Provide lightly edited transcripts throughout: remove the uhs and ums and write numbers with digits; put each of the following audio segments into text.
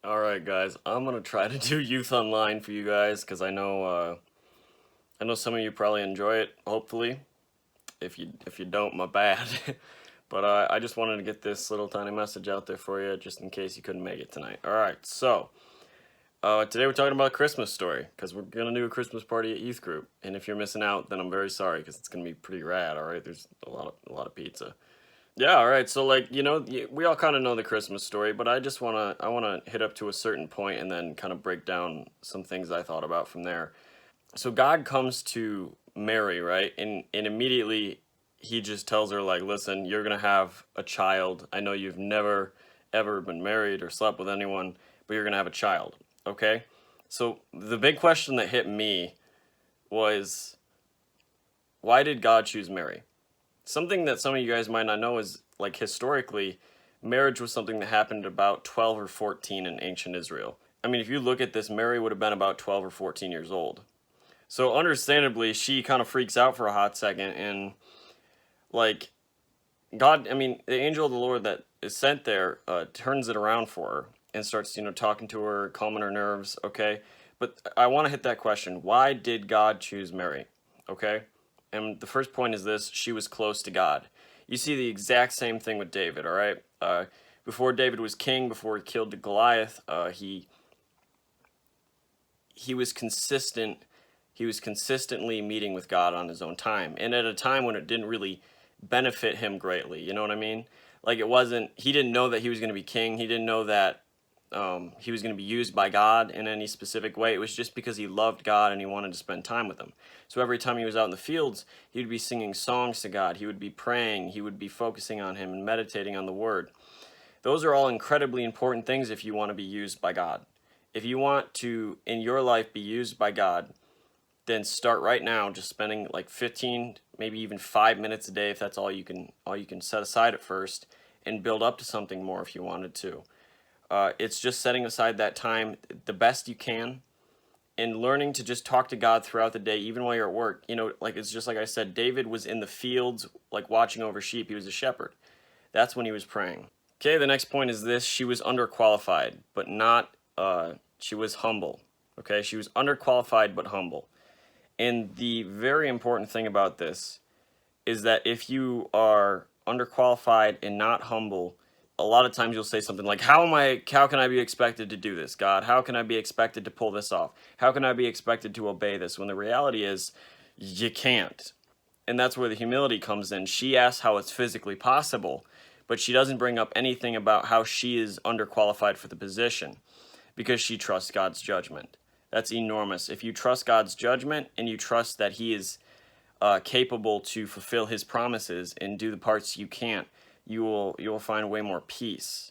Alright guys, I'm gonna try to do youth online for you guys because I know some of you probably enjoy it, hopefully. If you don't, my bad. But I just wanted to get this little tiny message out there for you just in case you couldn't make it tonight. Alright, so today we're talking about a Christmas story because we're gonna do a Christmas party at youth group. And if you're missing out, then I'm very sorry because it's gonna be pretty rad, alright? There's a lot of pizza. Yeah, all right. So like, we all kind of know the Christmas story, but I want to hit up to a certain point and then kind of break down some things I thought about from there. So God comes to Mary, right? And immediately he just tells her like, "Listen, you're going to have a child. I know you've never ever been married or slept with anyone, but you're going to have a child." Okay? So the big question that hit me was, why did God choose Mary? Something that some of you guys might not know is, like, historically, marriage was something that happened about 12 or 14 in ancient Israel. I mean, if you look at this, Mary would have been about 12 or 14 years old. So understandably, she kind of freaks out for a hot second and, like, God, I mean, the angel of the Lord that is sent there turns it around for her and starts, talking to her, calming her nerves, okay? But I want to hit that question. Why did God choose Mary? Okay? And the first point is this: she was close to God. You see the exact same thing with David, all right? Before David was king, before he killed the Goliath, he was consistent. He was consistently meeting with God on his own time, and at a time when it didn't really benefit him greatly. You know what I mean? Like, it wasn't. He didn't know that he was going to be king. He didn't know that he was going to be used by God in any specific way. It was just because he loved God and he wanted to spend time with him. So every time he was out in the fields, he would be singing songs to God. He would be praying. He would be focusing on him and meditating on the word. Those are all incredibly important things if you want to be used by God. If you want to, in your life, be used by God, then start right now just spending like 15, maybe even 5 minutes a day if that's all you can set aside at first, and build up to something more if you wanted to. It's just setting aside that time the best you can and learning to just talk to God throughout the day, even while you're at work. Like, it's just like I said, David was in the fields, like watching over sheep. He was a shepherd. That's when he was praying. Okay, the next point is this: she was underqualified, but not, she was humble. Okay, she was underqualified, but humble. And the very important thing about this is that if you are underqualified and not humble, a lot of times you'll say something like, how can I be expected to do this, God? How can I be expected to pull this off? How can I be expected to obey this? When the reality is, you can't. And that's where the humility comes in. She asks how it's physically possible, but she doesn't bring up anything about how she is underqualified for the position because she trusts God's judgment. That's enormous. If you trust God's judgment and you trust that he is capable to fulfill his promises and do the parts you can't, you will find way more peace.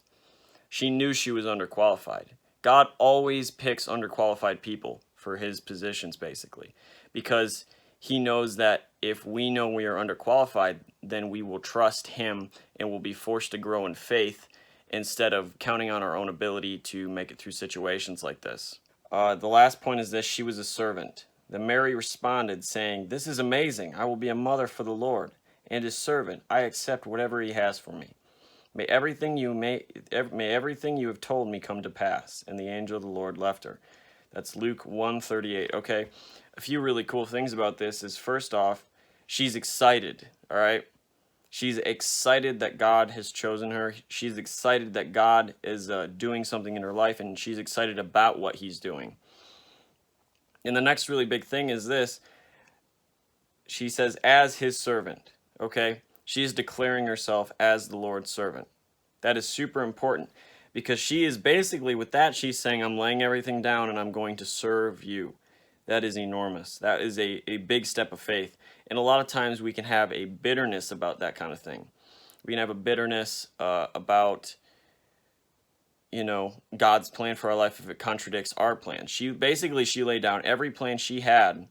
She knew she was underqualified. God always picks underqualified people for his positions, basically, because he knows that if we know we are underqualified, then we will trust him and will be forced to grow in faith instead of counting on our own ability to make it through situations like this. The last point is this: she was a servant. The Mary responded, saying, "This is amazing. I will be a mother for the Lord and his servant. I accept whatever he has for me. May everything you have told me come to pass." And the angel of the Lord left her. That's Luke 1:38. Okay, a few really cool things about this is, first off, she's excited, all right? She's excited that God has chosen her. She's excited that God is doing something in her life, and she's excited about what he's doing. And the next really big thing is this: she says, as his servant, okay? She's declaring herself as the Lord's servant. That is super important because she is basically, with that, she's saying, I'm laying everything down and I'm going to serve you. That is enormous. That is a big step of faith. And a lot of times we can have a bitterness about that kind of thing. We can have a bitterness about, God's plan for our life if it contradicts our plan. She laid down every plan she had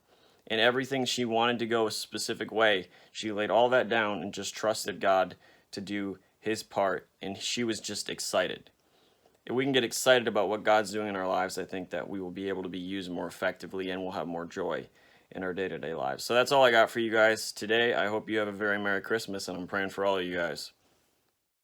and everything she wanted to go a specific way. She laid all that down and just trusted God to do his part, and she was just excited. If we can get excited about what God's doing in our lives, I think that we will be able to be used more effectively and we'll have more joy in our day-to-day lives. So that's all I got for you guys today. I hope you have a very Merry Christmas, and I'm praying for all of you guys.